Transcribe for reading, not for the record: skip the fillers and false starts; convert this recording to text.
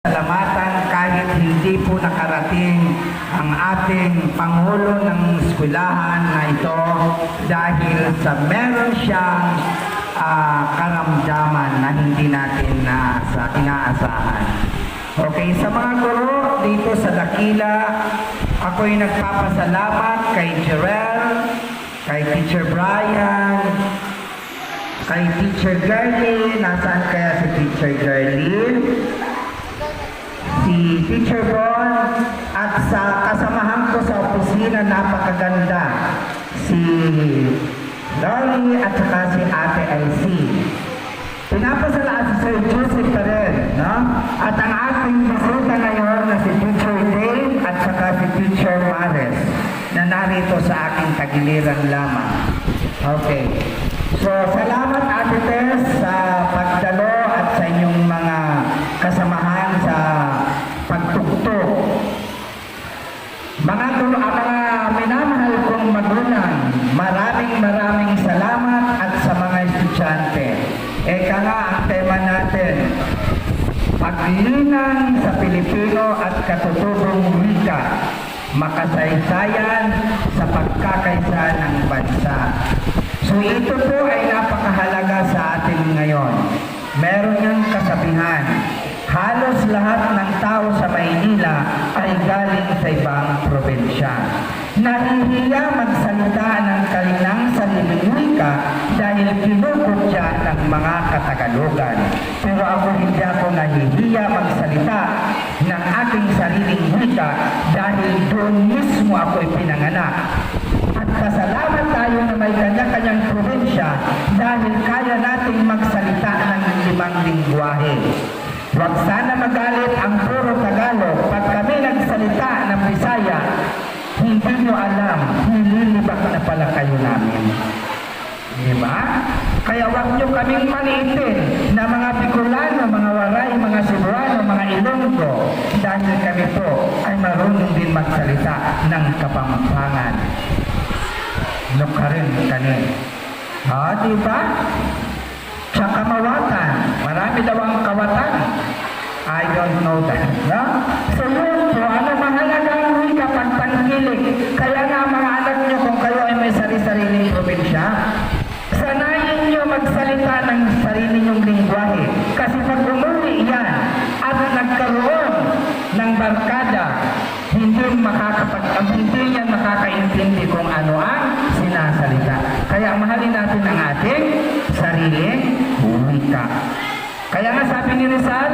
Salamatan kahit hindi po nakarating ang ating Pangulo ng eskwelahan na ito dahil sa meron siyang karamdaman na hindi natin inaasahan. Okay, sa mga guro dito sa Dakila, ako'y nagpapasalamat kay Jerel, kay Teacher Brian, kay Teacher Garlin. Nasaan kaya si Teacher Garlin? Si Teacher Bon, at sa kasamahan ko sa opisina, napakaganda, si Lori at saka si Ate IC. Pinapasalamat si Sir Joseph pa rin, no? At ang ating bisita ngayon na si Teacher Dave at saka si Teacher Mares na narito sa aking tagiliran lamang. Okay. So, salamat Ate Tess sa pagdalo at sa inyong mga kasamahan sa pagtugtog. Mga minamahal kong magulang, maraming salamat at sa mga estudyante. Eka nga ang tema natin, paglinang sa Pilipino at katutubong wika, makasaysayan sa pagkakaisa ng bansa. So ito po ay napakahalaga sa atin ngayon. Meron niyang kasabihan, halos lahat ng tao sa Maynila ay galing sa ibang probinsya. Nahihiya magsalita ng kanilang sariling wika dahil kinukutya ng mga Katagalogan. Pero ako hindi ako nahihiya magsalita ng aking sariling wika dahil doon mismo ako'y pinanganak. At pasalamat tayo na may kanya-kanyang probinsya dahil kaya nating magsalita ng 5 lingwahe. Huwag sana magalit ang puro Tagalog. Pag kami nagsalita ng Bisaya, hindi nyo alam, nililibak na pala kayo namin. Diba? Kaya huwag nyo kaming maliitin na mga Bicolano, mga Waray, mga Cebuano, mga Ilonggo, dahil kami po ay marunong din magsalita ng Kapampangan. Nukarin kani. Diba? Sa Kamawatan, marami daw ang kawatan. I don't know that. No? So yun po, mahalagang wika pagtangkilik. Kaya nga mga anak nyo, kung kayo ay may sarili-sariling probinsya, sanayin nyo magsalita ng sarili nyong lingwahe. Kasi pag umuwi yan at nagkaroon ng barkada, hindi yan makakaintindi kung ano ang sinasalita. Kaya mahalin natin ang ating sariling wika. Kaya nga sabi ni Rizal,